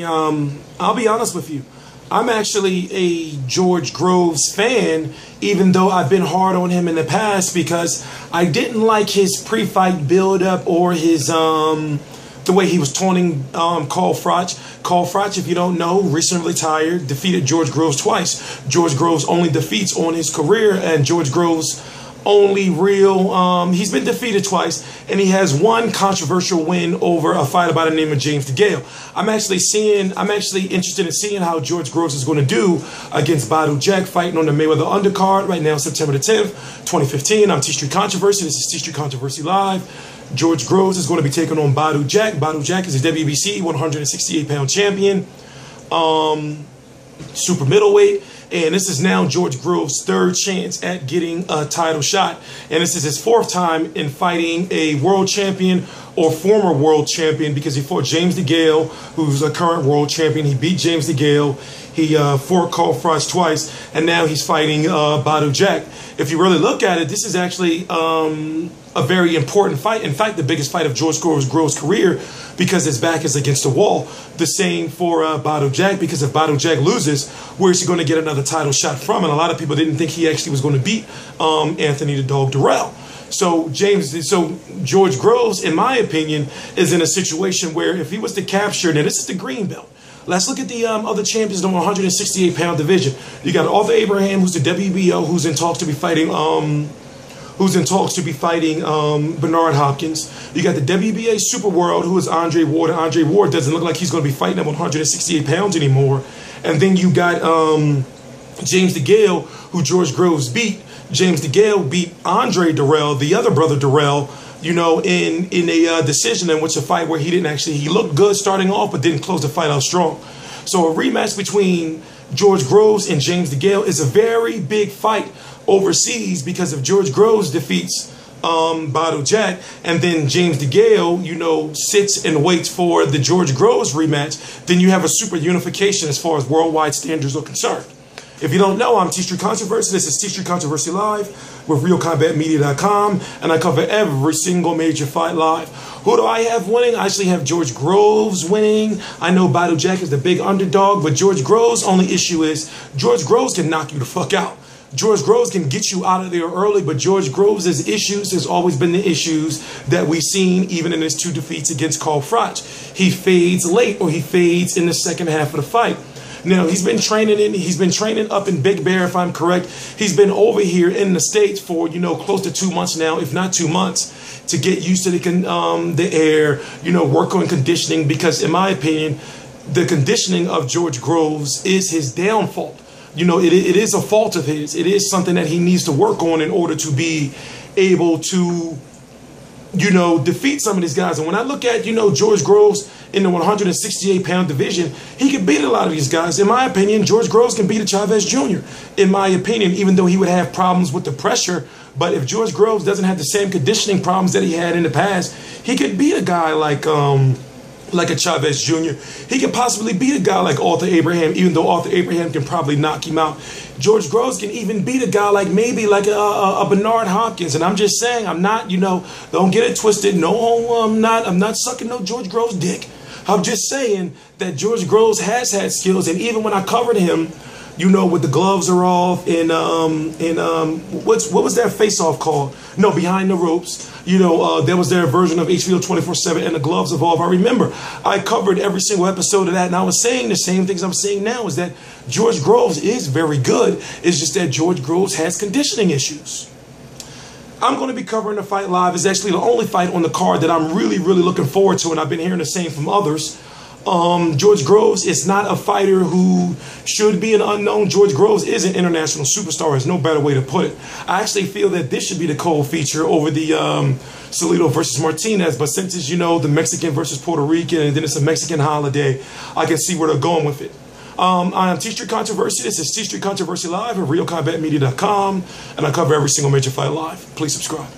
I'll be honest with you. I'm actually a George Groves fan, even though I've been hard on him in the past because I didn't like his pre-fight build-up or his the way he was taunting Carl Froch. Carl Froch, if you don't know, recently retired, defeated George Groves twice. George Groves' only defeats on his career, and George Groves' only real, he's been defeated twice, and he has one controversial win over a fighter by the name of James DeGale. I'm actually interested in seeing how George Groves is going to do against Badou Jack, fighting on the Mayweather undercard right now, September the 10th, 2015. I'm T Street Controversy. This is T Street Controversy Live. George Groves is going to be taking on Badou Jack. Badou Jack is a WBC 168-pound champion, super middleweight. And this is now George Groves' third chance at getting a title shot. And this is his fourth time in fighting a world champion or former world champion, because he fought James DeGale, who's a current world champion. He beat James DeGale. He fought Carl Froch twice. And now he's fighting Badou Jack. If you really look at it, this is actually a very important fight. In fact, the biggest fight of George Groves' career, because his back is against the wall. The same for Badou Jack, because if Badou Jack loses, where's he going to get another title shot from? And a lot of people didn't think he actually was going to beat Anthony the Dog DeGale. So George Groves, in my opinion, is in a situation where if he was to capture, now this is the green belt. Let's look at the other champions in the 168-pound division. You got Arthur Abraham, who's the WBO, who's in talks to be fighting Bernard Hopkins. You got the WBA Super World, who is Andre Ward. Andre Ward doesn't look like he's going to be fighting at 168 pounds anymore. And then you got James DeGale, who George Groves beat. James DeGale beat Andre Dirrell, the other brother Dirrell, you know, in a decision in which a fight where he looked good starting off, but didn't close the fight out strong. So a rematch between George Groves and James DeGale is a very big fight overseas, because if George Groves defeats Badou Jack and then James DeGale, you know, sits and waits for the George Groves rematch, then you have a super unification as far as worldwide standards are concerned. If you don't know, I'm T Street Controversy. This is T Street Controversy Live with RealCombatMedia.com, and I cover every single major fight live. Who do I have winning? I actually have George Groves winning. I know Badou Jack is the big underdog, but George Groves' only issue is George Groves can knock you the fuck out. George Groves can get you out of there early, but George Groves' issues has always been the issues that we've seen even in his two defeats against Carl Froch. He fades late, or he fades in the second half of the fight. Now, he's been training up in Big Bear, if I'm correct. He's been over here in the States for, you know, close to 2 months now, if not 2 months, to get used to the air, you know, work on conditioning, because in my opinion, the conditioning of George Groves is his downfall. You know, it is a fault of his. It is something that he needs to work on in order to be able to, you know, defeat some of these guys. And when I look at, you know, George Groves in the 168-pound division, he can beat a lot of these guys. In my opinion, George Groves can beat a Chavez Jr., in my opinion, even though he would have problems with the pressure. But if George Groves doesn't have the same conditioning problems that he had in the past, he could beat a guy like a Chavez Jr. He could possibly beat a guy like Arthur Abraham, even though Arthur Abraham can probably knock him out. George Groves can even beat a guy like maybe like a Bernard Hopkins. And I'm just saying, I'm not, you know, don't get it twisted. No, I'm not sucking no George Groves dick. I'm just saying that George Groves has had skills, and even when I covered him, you know, with the gloves are off, and what was that face-off called? No, Behind the Ropes. You know, there was their version of HBO 24/7, and the gloves are off. I remember I covered every single episode of that, and I was saying the same things I'm saying now, is that George Groves is very good. It's just that George Groves has conditioning issues. I'm going to be covering the fight live. It's actually the only fight on the card that I'm really, really looking forward to, and I've been hearing the same from others. George Groves is not a fighter who should be an unknown. George Groves is an international superstar. There's no better way to put it. I actually feel that this should be the cold feature over the Salido versus Martinez, but since it's, you know, the Mexican versus Puerto Rican, and then it's a Mexican holiday, I can see where they're going with it. I am T Street Controversy. This is T Street Controversy Live at RealCombatMedia.com, and I cover every single major fight live. Please subscribe.